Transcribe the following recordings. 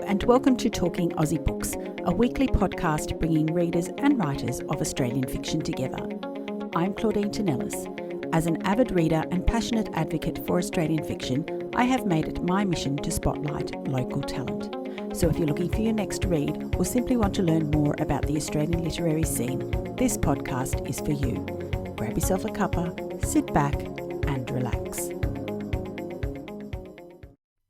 and welcome to Talking Aussie Books, a weekly podcast bringing readers and writers of Australian fiction together. I'm Claudine Tinellis. As an avid reader and passionate advocate for Australian fiction, I have made it my mission to spotlight local talent. So if you're looking for your next read or simply want to learn more about the Australian literary scene, this podcast is for you. Grab yourself a cuppa, sit back and relax.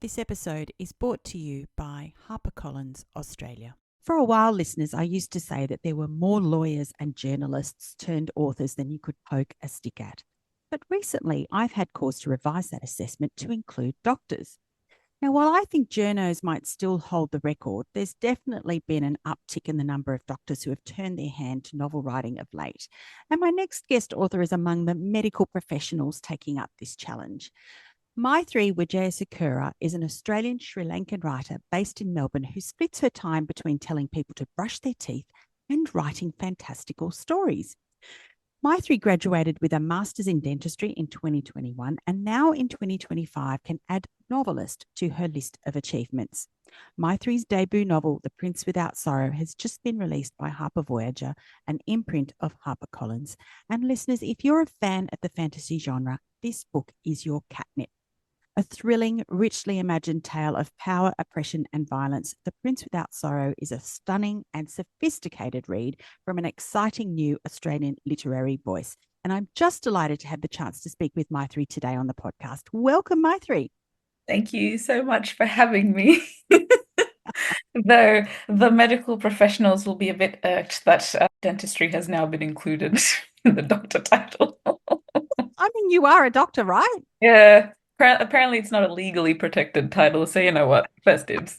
This episode is brought to you by HarperCollins Australia. For a while, listeners, I used to say that there were more lawyers and journalists turned authors than you could poke a stick at. But recently, I've had cause to revise that assessment to include doctors. Now, while I think journos might still hold the record, there's definitely been an uptick in the number of doctors who have turned their hand to novel writing of late. And my next guest author is among the medical professionals taking up this challenge. Maithree Wijesekara is an Australian-Sri Lankan writer based in Melbourne who splits her time between telling people to brush their teeth and writing fantastical stories. Maithree graduated with a Master's in Dentistry in 2021 and now in 2025 can add novelist to her list of achievements. Maithree's debut novel, The Prince Without Sorrow, has just been released by Harper Voyager, an imprint of HarperCollins. And listeners, if you're a fan of the fantasy genre, this book is your catnip. A thrilling, richly imagined tale of power, oppression, and violence, The Prince Without Sorrow is a stunning and sophisticated read from an exciting new Australian literary voice. And I'm just delighted to have the chance to speak with Maithree today on the podcast. Welcome, Maithree. Thank you so much for having me. Though the medical professionals will be a bit irked that dentistry has now been included in the doctor title. I mean, you are a doctor, right? Yeah. Apparently, it's not a legally protected title, so you know what? First dibs.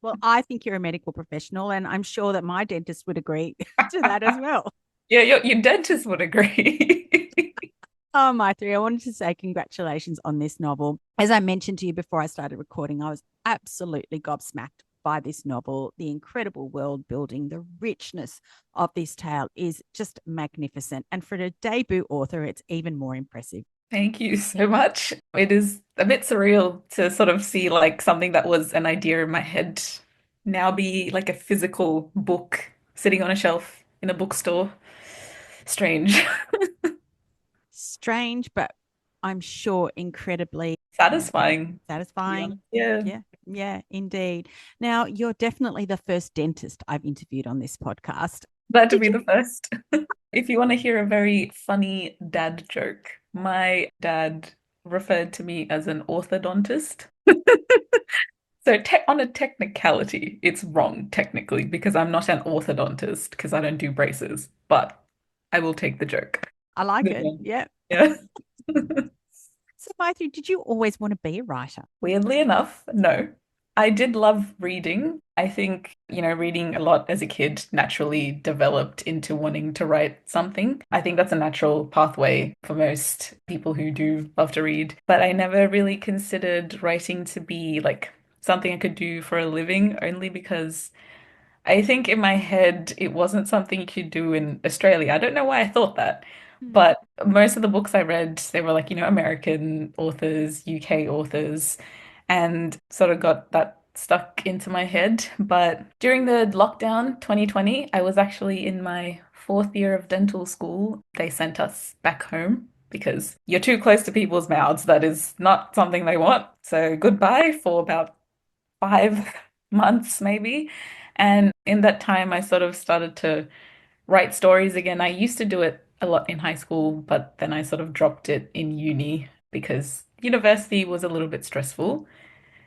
Well, I think you're a medical professional, and I'm sure that my dentist would agree to that as well. Yeah, your dentist would agree. Oh, Maithree, I wanted to say congratulations on this novel. As I mentioned to you before I started recording, I was absolutely gobsmacked by this novel. The incredible world building, the richness of this tale is just magnificent. And for a debut author, it's even more impressive. Thank you so much. It is a bit surreal to sort of see like something that was an idea in my head now be like a physical book sitting on a shelf in a bookstore. Strange. Strange, but I'm sure incredibly Satisfying. satisfying. Yeah. Yeah, indeed. Now, you're definitely the first dentist I've interviewed on this podcast. Glad to Did be you? the first. If you want to hear a very funny dad joke, my dad referred to me as an orthodontist. So te on a technicality, it's wrong technically because I'm not an orthodontist because I don't do braces, but I will take the joke. I like Good it. one. Yeah. Yeah. So, Maithree, did you always want to be a writer? Weirdly enough, no. I did love reading. I think, reading a lot as a kid naturally developed into wanting to write something. I think that's a natural pathway for most people who do love to read. But I never really considered writing to be like something I could do for a living, only because I think in my head it wasn't something you could do in Australia. I don't know why I thought that. Hmm. But most of the books I read, they were like, American authors, UK authors, and sort of got that stuck into my head. But during the lockdown 2020, I was actually in my fourth year of dental school. They sent us back home because you're too close to people's mouths. That is not something they want. So goodbye for about 5 months, maybe. And in that time, I sort of started to write stories again. I used to do it a lot in high school, but then I sort of dropped it in uni because university was a little bit stressful,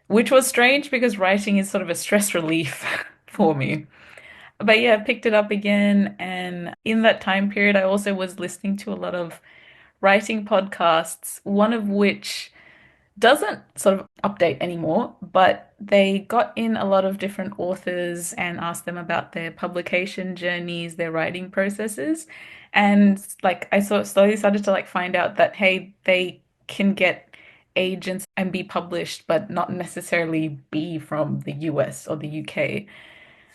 which was strange because writing is sort of a stress relief for me. But yeah, I picked it up again. And in that time period, I also was listening to a lot of writing podcasts, one of which doesn't sort of update anymore, but they got in a lot of different authors and asked them about their publication journeys, their writing processes. And like I sort of slowly started to like find out that hey, they can get agents and be published, but not necessarily be from the US or the UK,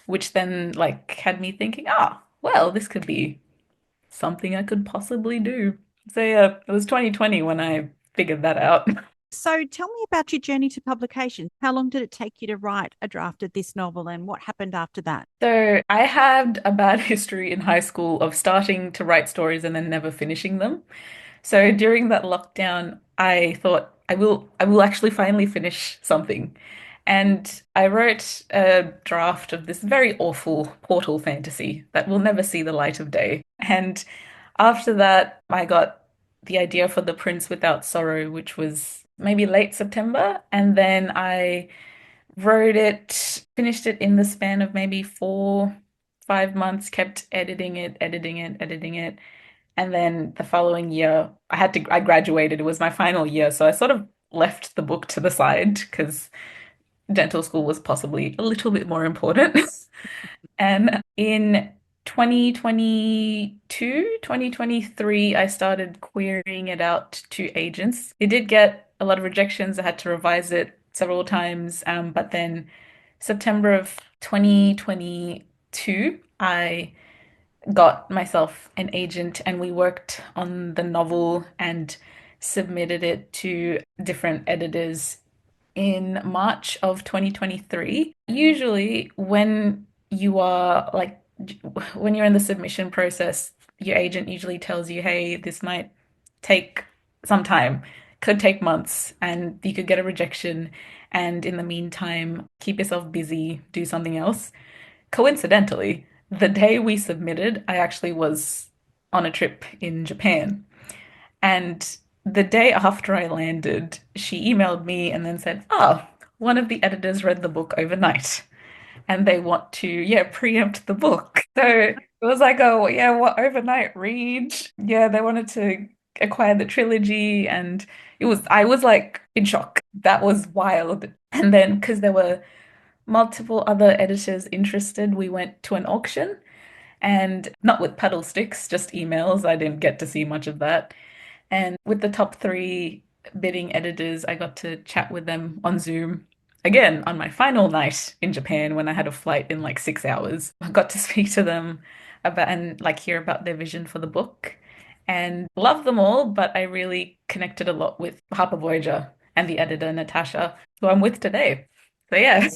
which then like had me thinking, well, this could be something I could possibly do. So yeah, it was 2020 when I figured that out. So tell me about your journey to publication. How long did it take you to write a draft of this novel and what happened after that? So I had a bad history in high school of starting to write stories and then never finishing them. So during that lockdown, I thought I will actually finally finish something. And I wrote a draft of this very awful portal fantasy that will never see the light of day. And after that, I got the idea for The Prince Without Sorrow, which was maybe late September. And then I wrote it, finished it in the span of maybe 5 months, kept editing it, editing it, editing it. And then the following year, I graduated. It was my final year. So I sort of left the book to the side because dental school was possibly a little bit more important. And in 2022, 2023, I started querying it out to agents. It did get a lot of rejections. I had to revise it several times. But then September of 2022, I got myself an agent and we worked on the novel and submitted it to different editors in March of 2023. Usually, when you are like, when you're in the submission process, your agent usually tells you, hey, this might take some time, could take months, and you could get a rejection. And in the meantime, keep yourself busy, do something else. Coincidentally, the day we submitted, I actually was on a trip in Japan. And the day after I landed, she emailed me and then said, oh, one of the editors read the book overnight and they want to, yeah, preempt the book. So it was like, oh, yeah, what overnight read? Yeah, they wanted to acquire the trilogy. And I was like in shock. That was wild. And then, because there were multiple other editors interested, we went to an auction and not with paddle sticks, just emails. I didn't get to see much of that. And with the top three bidding editors, I got to chat with them on Zoom again on my final night in Japan when I had a flight in like 6 hours. I got to speak to them about and like hear about their vision for the book and love them all, but I really connected a lot with Harper Voyager and the editor Natasha, who I'm with today. So yeah,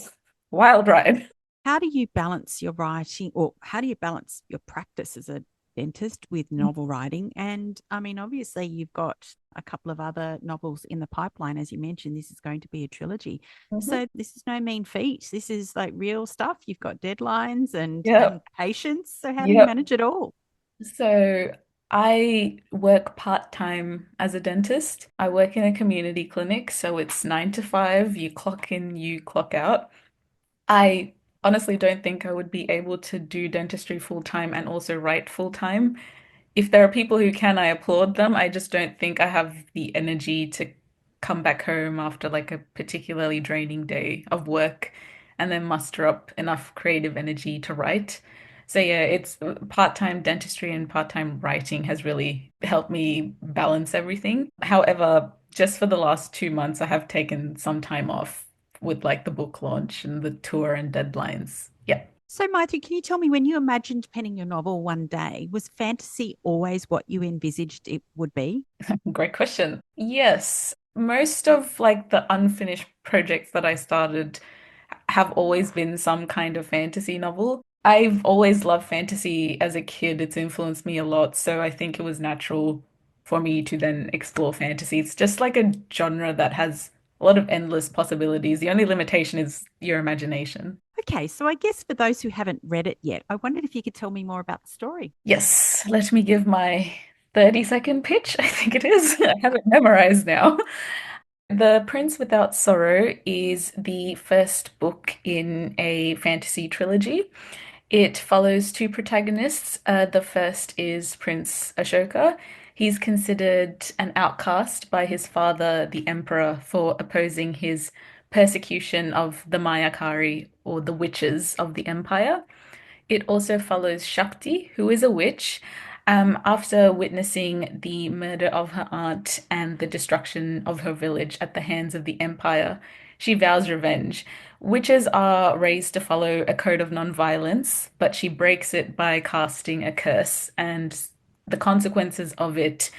wild ride. How do you balance your writing, or how do you balance your practice as a dentist with novel writing? And I mean, obviously, you've got a couple of other novels in the pipeline. As you mentioned, this is going to be a trilogy. Mhm. So this is no mean feat. This is like real stuff. You've got deadlines and Yep. patience. So how do you Yep. manage it all? So I work part-time as a dentist. I work in a community clinic, so it's 9 to 5. You clock in, you clock out. I honestly don't think I would be able to do dentistry full-time and also write full-time. If there are people who can, I applaud them. I just don't think I have the energy to come back home after like a particularly draining day of work and then muster up enough creative energy to write. So yeah, it's part-time dentistry and part-time writing has really helped me balance everything. However, just for the last 2 months, I have taken some time off with like the book launch and the tour and deadlines. Yeah. So, Maithree, can you tell me when you imagined penning your novel one day, was fantasy always what you envisaged it would be? Great question. Yes, most of like the unfinished projects that I started have always been some kind of fantasy novel. I've always loved fantasy as a kid. It's influenced me a lot, so I think it was natural for me to then explore fantasy. It's just like a genre that has a lot of endless possibilities. The only limitation is your imagination. Okay, so I guess for those who haven't read it yet, I wondered if you could tell me more about the story. Yes, let me give my 30-second pitch. I think it is. I have it memorized now. The Prince Without Sorrow is the first book in a fantasy trilogy. It follows two protagonists. The first is Prince Ashoka. He's considered an outcast by his father, the Emperor, for opposing his persecution of the Mayakari, or the witches of the Empire. It also follows Shakti, who is a witch, after witnessing the murder of her aunt and the destruction of her village at the hands of the Empire. She vows revenge. Witches are raised to follow a code of non-violence, but she breaks it by casting a curse, and the consequences of it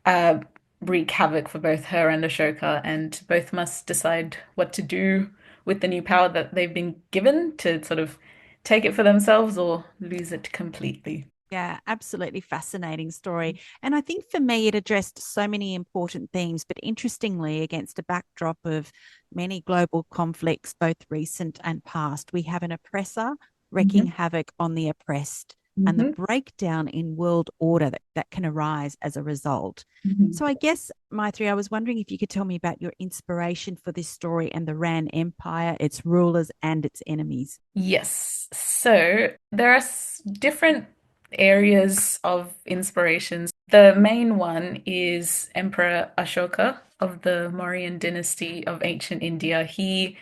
uh, wreak havoc for both her and Ashoka, and both must decide what to do with the new power that they've been given to sort of take it for themselves or lose it completely. Yeah, absolutely fascinating story. And I think for me, it addressed so many important themes, but interestingly, against a backdrop of many global conflicts, both recent and past, we have an oppressor wreaking Hmm. havoc on the oppressed and the Hmm. breakdown in world order that can arise as a result. Hmm. So I guess, Maithree, I was wondering if you could tell me about your inspiration for this story and the Ran Empire, its rulers and its enemies. Yes. So there are different areas of inspirations. The main one is Emperor Ashoka of the Mauryan dynasty of ancient India. He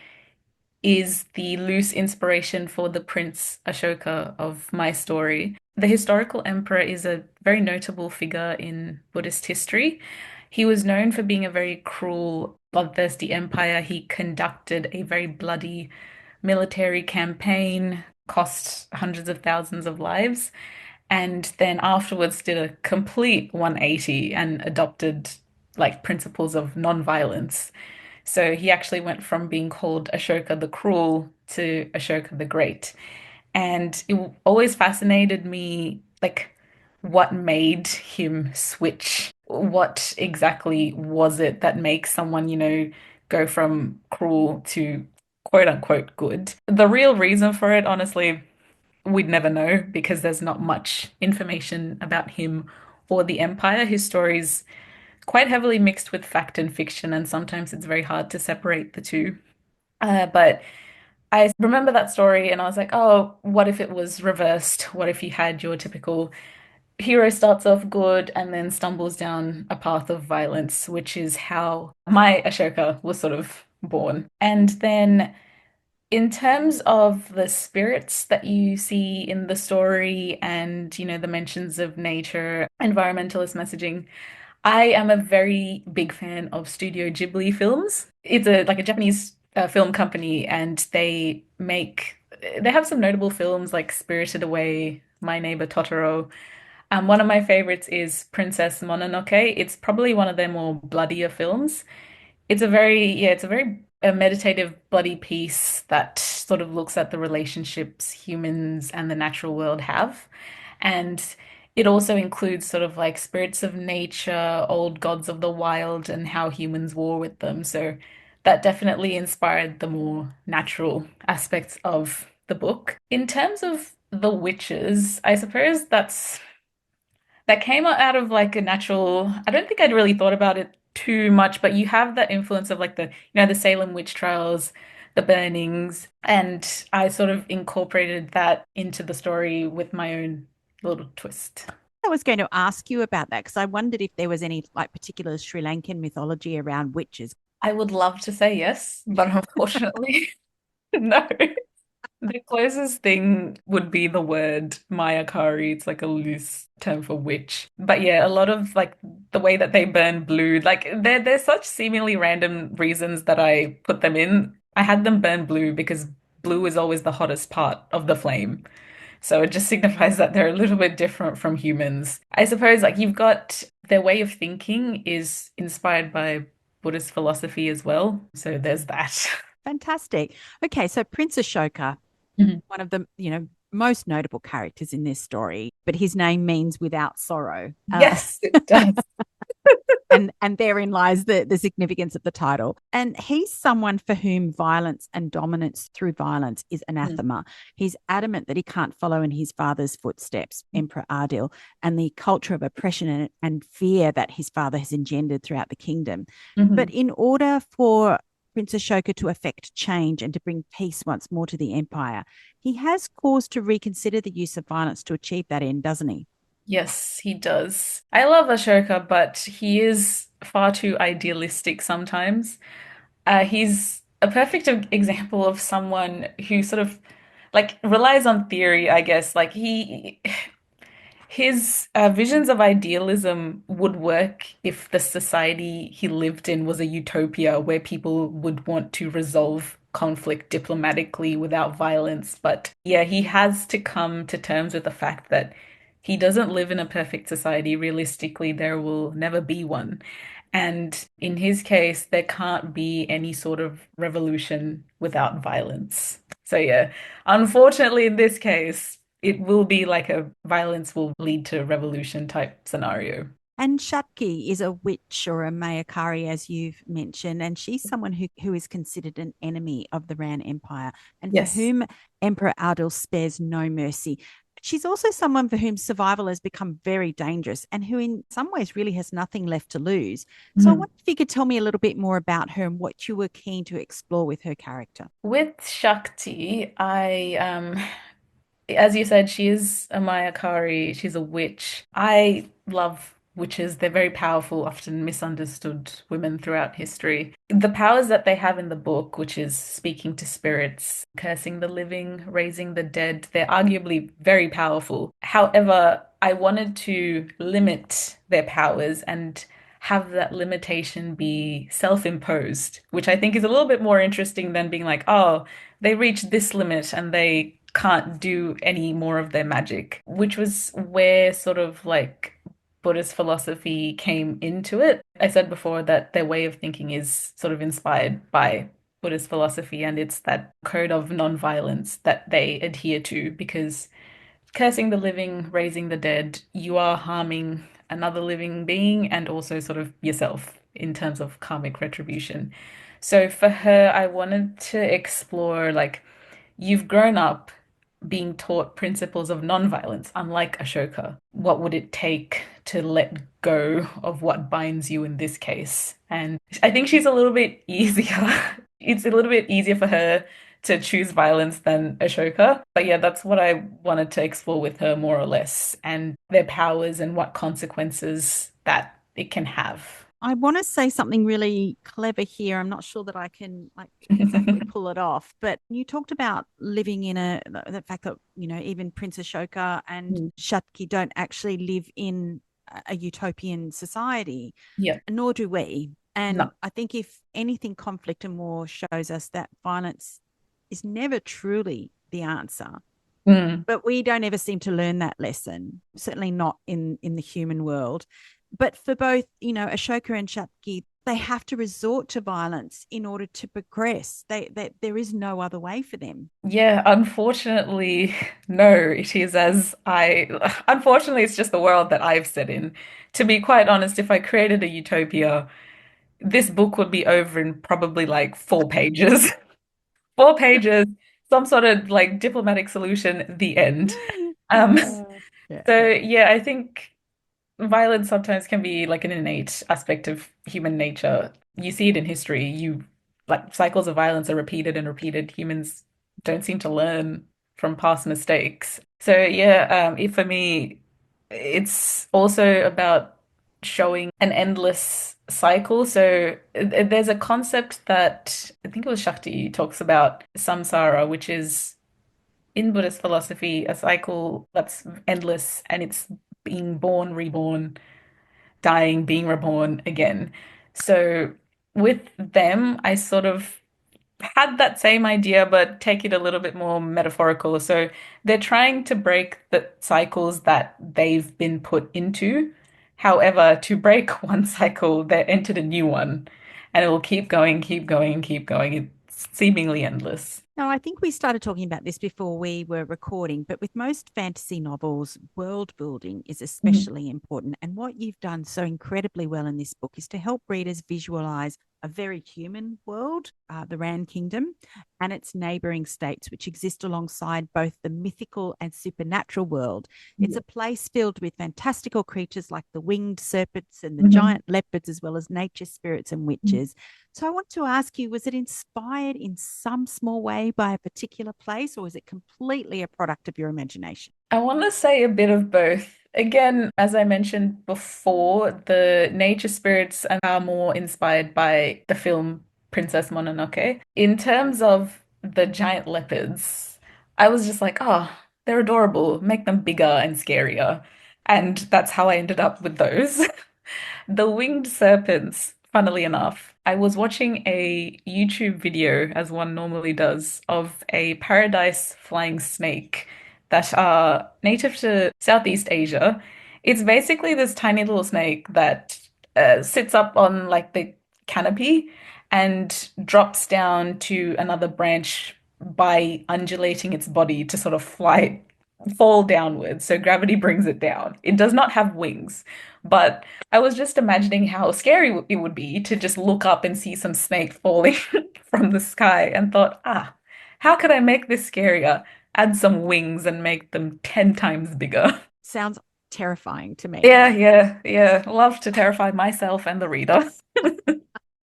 is the loose inspiration for the Prince Ashoka of my story. The historical emperor is a very notable figure in Buddhist history. He was known for being a very cruel, bloodthirsty empire. He conducted a very bloody military campaign, cost hundreds of thousands of lives, and then afterwards did a complete 180 and adopted like principles of non-violence. So he actually went from being called Ashoka the Cruel to Ashoka the Great. And it always fascinated me, like, what made him switch? What exactly was it that makes someone, go from cruel to quote unquote good? The real reason for it, honestly, we'd never know because there's not much information about him or the Empire. His story's quite heavily mixed with fact and fiction, and sometimes it's very hard to separate the two. But I remember that story and I was like, oh, what if it was reversed? What if you had your typical hero starts off good and then stumbles down a path of violence, which is how my Ashoka was sort of born. And then in terms of the spirits that you see in the story and, the mentions of nature, environmentalist messaging, I am a very big fan of Studio Ghibli films. It's a Japanese film company, and they have some notable films like Spirited Away, My Neighbor Totoro. One of my favorites is Princess Mononoke. It's probably one of their more bloodier films. It's a very meditative, bloody piece that sort of looks at the relationships humans and the natural world have. And it also includes sort of like spirits of nature, old gods of the wild, and how humans war with them. So that definitely inspired the more natural aspects of the book. In terms of the witches, I suppose that came out of like a natural, I don't think I'd really thought about it too much, but you have that influence of like the Salem witch trials, the burnings, and I sort of incorporated that into the story with my own little twist. I was going to ask you about that because I wondered if there was any like particular Sri Lankan mythology around witches. I would love to say yes, but unfortunately, no. The closest thing would be the word Mayakari. It's like a loose term for witch. But yeah, a lot of like the way that they burn blue, like they're such seemingly random reasons that I put them in. I had them burn blue because blue is always the hottest part of the flame. So it just signifies that they're a little bit different from humans. I suppose like you've got their way of thinking is inspired by Buddhist philosophy as well. So there's that. Fantastic. Okay, so Prince Ashoka, one of the most notable characters in this story, but his name means without sorrow. Yes, it does. And therein lies the significance of the title. And he's someone for whom violence and dominance through violence is anathema. He's adamant that he can't follow in his father's footsteps, Emperor Adil, and the culture of oppression and fear that his father has engendered throughout the kingdom. But Mhm. in order for Prince Ashoka to effect change and to bring peace once more to the empire, he has cause to reconsider the use of violence to achieve that end, doesn't he? Yes, he does. I love Ashoka, but he is far too idealistic sometimes. He's a perfect example of someone who sort of like relies on theory, I guess. Like his visions of idealism would work if the society he lived in was a utopia where people would want to resolve conflict diplomatically without violence. But yeah, he has to come to terms with the fact that he doesn't live in a perfect society. Realistically, there will never be one. And in his case, there can't be any sort of revolution without violence. So, yeah, unfortunately, in this case, it will be like a violence will lead to revolution type scenario. And Shatki is a witch or a Mayakari, as you've mentioned, and she's someone who is considered an enemy of the Ran Empire and for Yes. whom Emperor Adil spares no mercy. She's also someone for whom survival has become very dangerous and who, in some ways, really has nothing left to lose. So, I Mhm. wonder if you could tell me a little bit more about her and what you were keen to explore with her character. With Shakti, as you said, she is a Mayakari. She's a witch. I love witches. They're very powerful, often misunderstood women throughout history. The powers that they have in the book, which is speaking to spirits, cursing the living, raising the dead, they're arguably very powerful. However, I wanted to limit their powers and have that limitation be self-imposed, which I think is a little bit more interesting than being like, oh, they reach this limit and they can't do any more of their magic, which was where sort of like Buddhist philosophy came into it. I said before that their way of thinking is sort of inspired by Buddhist philosophy, and it's that code of non-violence that they adhere to because cursing the living, raising the dead, you are harming another living being and also sort of yourself in terms of karmic retribution. So for her, I wanted to explore like you've grown up being taught principles of nonviolence, unlike Ashoka. What would it take to let go of what binds you in this case? And I think she's a little bit easier. It's a little bit easier for her to choose violence than Ashoka. But yeah, that's what I wanted to explore with her more or less, and their powers and what consequences that it can have. I want to say something really clever here. I'm not sure that I can like exactly pull it off, but you talked about living in the fact that, even Prince Ashoka and Mm. Shatki don't actually live in a utopian society, Yeah, nor do we. And no. I think if anything, conflict and war shows us that violence is never truly the answer. Mm. But we don't ever seem to learn that lesson, certainly not in the human world. But for both, Ashoka and Shatki, they have to resort to violence in order to progress. There is no other way for them. Yeah, unfortunately, no, it is unfortunately, it's just the world that I've set in. To be quite honest, if I created a utopia, this book would be over in probably like 4 pages. 4 pages, some sort of like diplomatic solution, the end. Um, Yeah. so yeah, I think violence sometimes can be like an innate aspect of human nature. You see it in history. You like cycles of violence are repeated and repeated. Humans don't seem to learn from past mistakes. So yeah, if for me, it's also about showing an endless cycle. So there's a concept that I think it was Shakti talks about samsara, which is in Buddhist philosophy, a cycle that's endless and it's being born, reborn, dying, being reborn again. So with them, I sort of had that same idea, but take it a little bit more metaphorical. So they're trying to break the cycles that they've been put into. However, to break one cycle, they entered a new one, and it will keep going, keep going, keep going. It's seemingly endless. No, I think we started talking about this before we were recording, but with most fantasy novels, world building is Mhm. especially important. And what you've done so incredibly well in this book is to help readers visualize a very human world, the Rand Kingdom, and its neighboring states, which exist alongside both the mythical and supernatural world. It's Yeah. a place filled with fantastical creatures like the winged serpents and the Mhm. giant leopards, as well as nature spirits and witches. So I want to ask you, was it inspired in some small way by a particular place, or is it completely a product of your imagination? I want to say a bit of both. Again, as I mentioned before, the nature spirits are more inspired by the film Princess Mononoke. In terms of the giant leopards, I was just like, oh, they're adorable. Make them bigger and scarier. And that's how I ended up with those. The winged serpents, funnily enough, I was watching a YouTube video, as one normally does, of a paradise flying snake that are native to Southeast Asia. It's basically this tiny little snake that sits up on like the canopy and drops down to another branch by undulating its body to sort of fall downwards. So gravity brings it down. It does not have wings, but I was just imagining how scary it would be to just look up and see some snake falling from the sky and thought, how could I make this scarier? Add some wings and make them 10 times bigger. Sounds terrifying to me. Yeah, yeah, yeah. Love to terrify myself and the reader.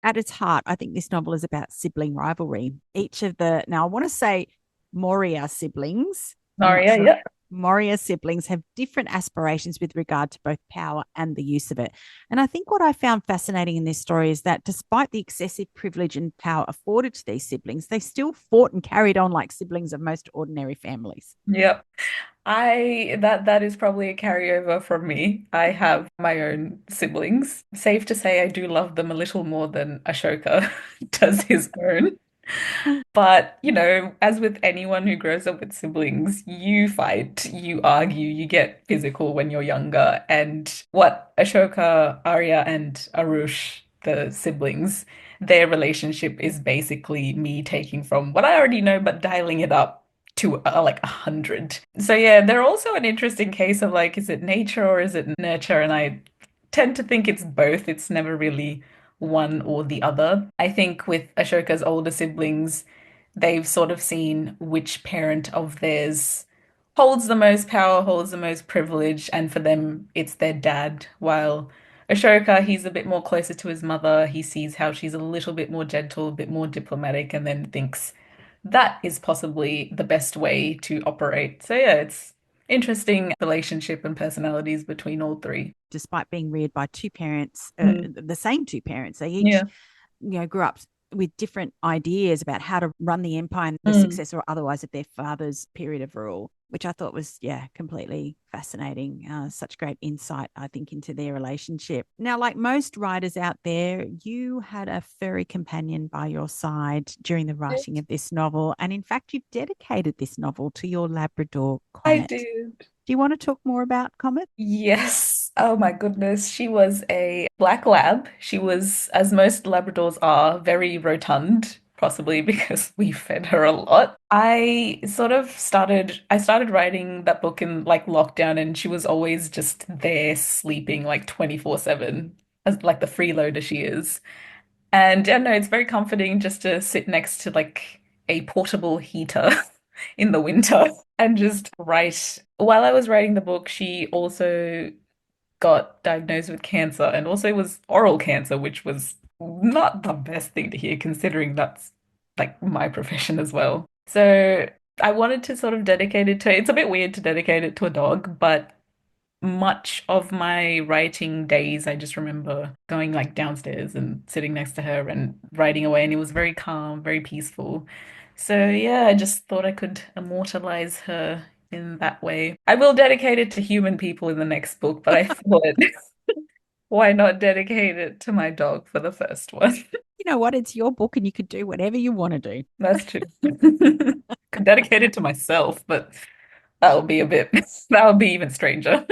At its heart, I think this novel is about sibling rivalry. Each of the, now I want to say Moria siblings, I'm not Aria, sure. yeah. Moria siblings have different aspirations with regard to both power and the use of it. And I think what I found fascinating in this story is that despite the excessive privilege and power afforded to these siblings, they still fought and carried on like siblings of most ordinary families. Yep. That is probably a carryover from me. I have my own siblings. Safe to say I do love them a little more than Ashoka does his own. But, as with anyone who grows up with siblings, you fight, you argue, you get physical when you're younger. And what Ashoka, Arya, and Arush, the siblings, their relationship is basically me taking from what I already know, but dialing it up to like 100. So yeah, they're also an interesting case of like, is it nature or is it nurture? And I tend to think it's both. It's never really one or the other. I think with Ashoka's older siblings, they've sort of seen which parent of theirs holds the most power, holds the most privilege, and for them, it's their dad. While Ashoka, he's a bit more closer to his mother. He sees how she's a little bit more gentle, a bit more diplomatic, and then thinks that is possibly the best way to operate. So yeah, it's interesting relationship and personalities between all three. Despite being reared by two parents, Mm, the same two parents, they each yeah. grew up with different ideas about how to run the empire and the Mm. success or otherwise of their father's period of rule, which I thought was, yeah, completely fascinating. Such great insight, I think, into their relationship. Now, like most writers out there, you had a furry companion by your side during the writing of this novel. And in fact, you've dedicated this novel to your Labrador, I Comet. did. Do you want to talk more about Comet? Yes. Oh my goodness. She was a black lab. She was, as most Labradors are, very rotund, possibly because we fed her a lot. I started writing that book in like lockdown, and she was always just there sleeping like 24/7, as like the freeloader she is. And yeah, no, it's very comforting just to sit next to like a portable heater in the winter and just write. While I was writing the book, she also got diagnosed with cancer and also was oral cancer, which was not the best thing to hear considering that's like my profession as well. So I wanted to sort of dedicate it to, it's a bit weird to dedicate it to a dog, but much of my writing days, I just remember going like downstairs and sitting next to her and writing away, and it was very calm, very peaceful. So yeah, I just thought I could immortalize her in that way. I will dedicate it to human people in the next book, but I thought, why not dedicate it to my dog for the first one? You know what? It's your book and you could do whatever you want to do. That's true. Could dedicate it to myself, but that would be a bit, that would be even stranger.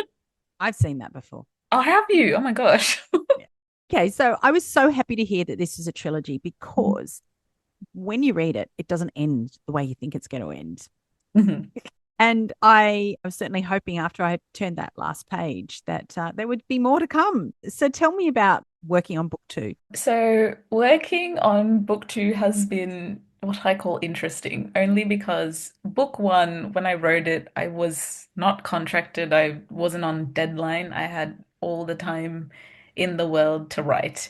I've seen that before. Oh, have you? Oh my gosh. Yeah. Okay, so I was so happy to hear that this is a trilogy because when you read it, it doesn't end the way you think it's going to end. Mhm. And I was certainly hoping after I turned that last page that there would be more to come. So tell me about working on book two. So, working on book two has been what I call interesting, only because book one, when I wrote it, I was not contracted, I wasn't on deadline, I had all the time in the world to write.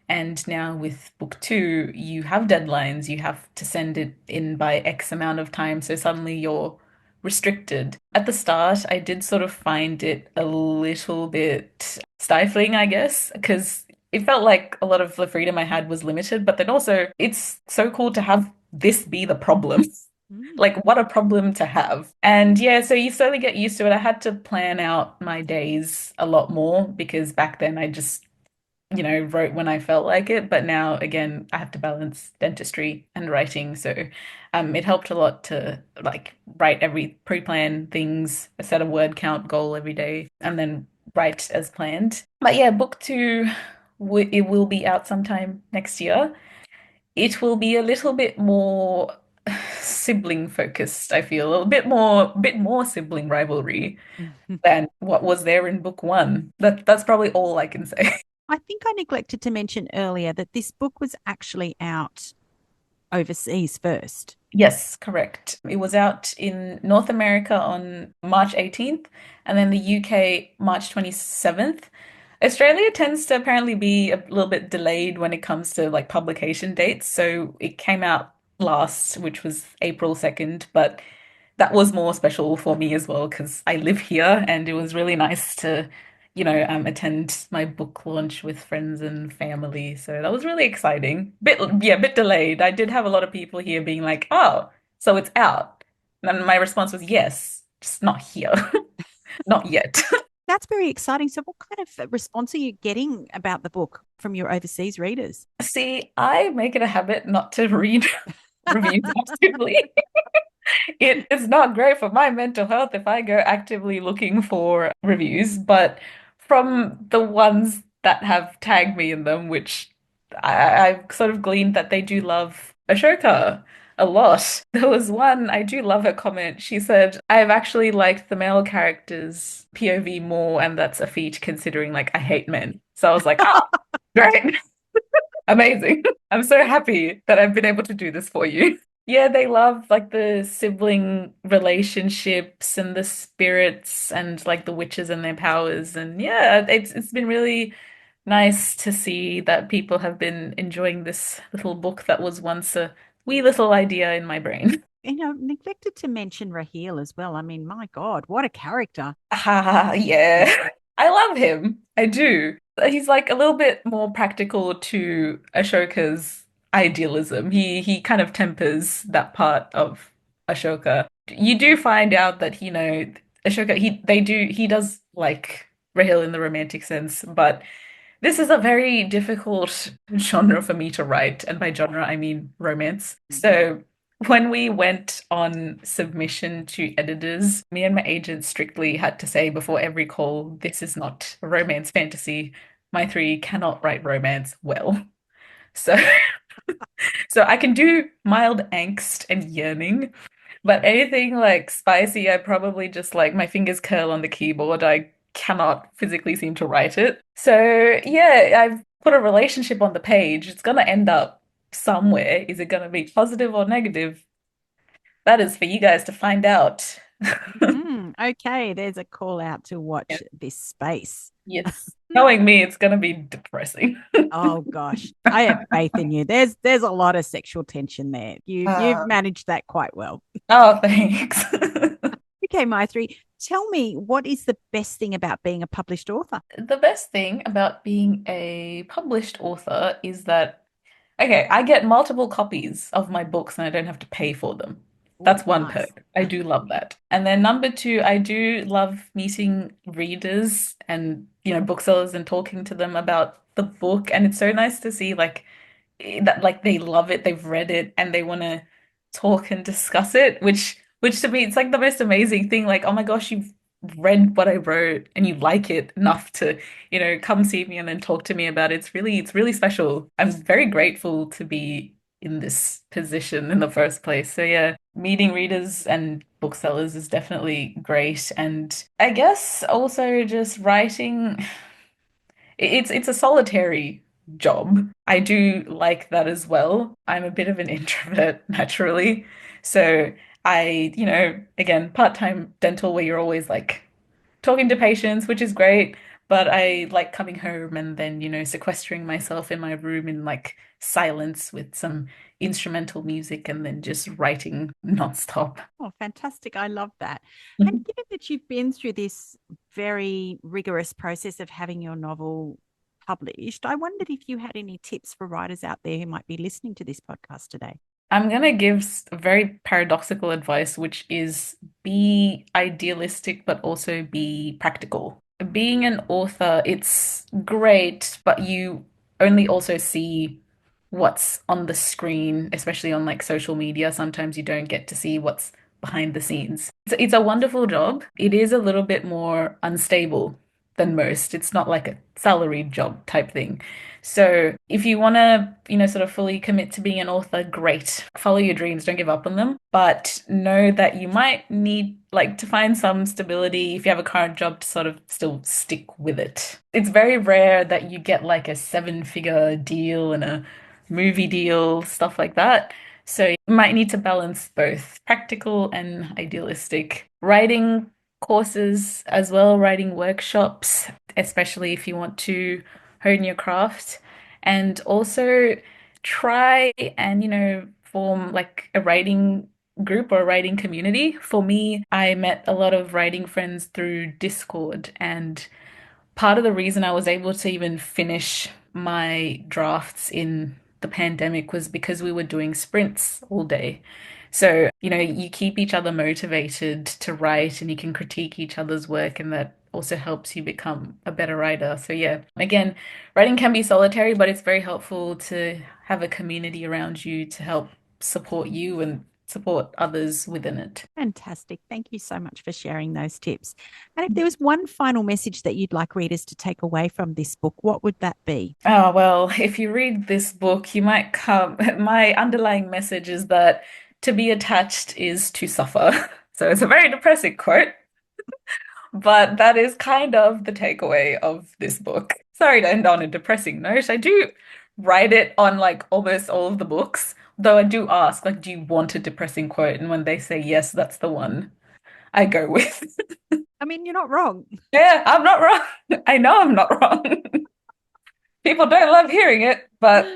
And now with book two, you have deadlines, you have to send it in by X amount of time. So suddenly you're restricted. At the start, I did sort of find it a little bit stifling, I guess, because it felt like a lot of the freedom I had was limited. But then also, it's so cool to have this be the problem. Mm. Like, what a problem to have. And yeah, so you slowly get used to it. I had to plan out my days a lot more because back then I just wrote when I felt like it. But now, again, I have to balance dentistry and writing. So it helped a lot to like write every pre-plan things, set a word count goal every day, and then write as planned. But yeah, book two, it will be out sometime next year. It will be a little bit more sibling focused, I feel, bit more sibling rivalry than what was there in book one. That's probably all I can say. I think I neglected to mention earlier that this book was actually out overseas first. Yes, correct. It was out in North America on March 18th and then the UK March 27th. Australia tends to apparently be a little bit delayed when it comes to like publication dates. So it came out last, which was April 2nd, but that was more special for me as well because I live here and it was really nice to, attend my book launch with friends and family. So that was really exciting. Yeah, bit delayed. I did have a lot of people here being like, "Oh, so it's out." And my response was yes, just not here, not yet. That's very exciting. So, what kind of response are you getting about the book from your overseas readers? See, I make it a habit not to read reviews actively. It is not great for my mental health if I go actively looking for reviews, but from the ones that have tagged me in them, which I've sort of gleaned that they do love Ashoka a lot. There was one, I do love her comment. She said, I've actually liked the male character's POV more, and that's a feat considering like I hate men. So I was like, oh, great. Amazing. I'm so happy that I've been able to do this for you. Yeah, they love like the sibling relationships and the spirits and like the witches and their powers. And yeah, it's been really nice to see that people have been enjoying this little book that was once a wee little idea in my brain. Neglected to mention Raheel as well. I mean, my God, what a character. Ah, yeah. I love him. I do. He's like a little bit more practical to Ashoka's idealism. He kind of tempers that part of Ashoka. You do find out that, Ashoka he does like Rahil in the romantic sense, but this is a very difficult genre for me to write, and by genre I mean romance. So when we went on submission to editors, me and my agent strictly had to say before every call, this is not a romance fantasy. Maithree cannot write romance well. So so I can do mild angst and yearning, but anything like spicy, I probably just like my fingers curl on the keyboard. I cannot physically seem to write it. So yeah, I've put a relationship on the page. It's gonna end up somewhere. Is it gonna be positive or negative? That is for you guys to find out. Okay, there's a call out to Yeah. watch this space. Yes. Knowing me, it's gonna be depressing. Oh gosh, I have faith in you. There's a lot of sexual tension there. You've Uh, managed that quite well. oh, thanks. Okay, Maithree, tell me what is the best thing about being a published author? The best thing about being a published author is that okay, I get multiple copies of my books and I don't have to pay for them. Oh, That's one nice. perk. I do love that. And then number two, I do love meeting readers and, booksellers and talking to them about the book. And it's so nice to see that like they love it, they've read it, and they want to talk and discuss it, which to me it's like the most amazing thing. Like, oh my gosh, you've read what I wrote and you like it enough to, come see me and then talk to me about it. It's really special. I'm very grateful to be in this position in the first place. So yeah, meeting readers and booksellers is definitely great. And I guess also just writing it's a solitary job. I do like that as well. I'm a bit of an introvert naturally. So again, part-time dental where you're always like talking to patients, which is great, but I like coming home and then, sequestering myself in my room in like silence with some instrumental music and then just writing nonstop. Oh, fantastic. I love that. And given that you've been through this very rigorous process of having your novel published, I wondered if you had any tips for writers out there who might be listening to this podcast today. I'm gonna give very paradoxical advice, which is be idealistic, but also be practical. Being an author, it's great, but you only also see what's on the screen, especially on like social media. Sometimes you don't get to see what's behind the scenes. It's a wonderful job. It is a little bit more unstable than most. It's not like a salaried job type thing. So if you want to, sort of fully commit to being an author, great. Follow your dreams, don't give up on them. But know that you might need like to find some stability if you have a current job to sort of still stick with it. It's very rare that you get like a seven-figure deal and a movie deal, stuff like that. So you might need to balance both practical and idealistic. Writing courses as well, writing workshops, especially if you want to hone your craft. And also try and, form like a writing group or a writing community. For me, I met a lot of writing friends through Discord, and part of the reason I was able to even finish my drafts in the pandemic was because we were doing sprints all day. So, you keep each other motivated to write and you can critique each other's work, and that also helps you become a better writer. So, yeah, again, writing can be solitary, but it's very helpful to have a community around you to help support you and support others within it. Fantastic. Thank you so much for sharing those tips. And if there was one final message that you'd like readers to take away from this book, what would that be? Oh, well, if you read this book, you might come. My underlying message is that to be attached is to suffer. So it's a very depressing quote, but that is kind of the takeaway of this book. Sorry to end on a depressing note. I do write it on like almost all of the books, though I do ask, like, do you want a depressing quote? And when they say yes, that's the one I go with. I mean, you're not wrong. Yeah, I'm not wrong. I know I'm not wrong. People don't love hearing it, but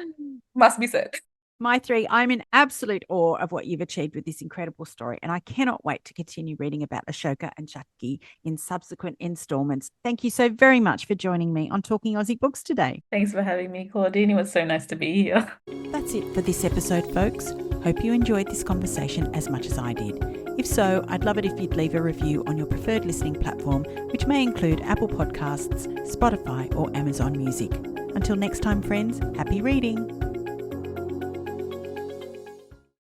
must be said. Maithree, I'm in absolute awe of what you've achieved with this incredible story, and I cannot wait to continue reading about Ashoka and Shakti in subsequent installments. Thank you so very much for joining me on Talking Aussie Books today. Thanks for having me, Claudine. It was so nice to be here. That's it for this episode, folks. Hope you enjoyed this conversation as much as I did. If so, I'd love it if you'd leave a review on your preferred listening platform, which may include Apple Podcasts, Spotify, or Amazon Music. Until next time, friends, happy reading.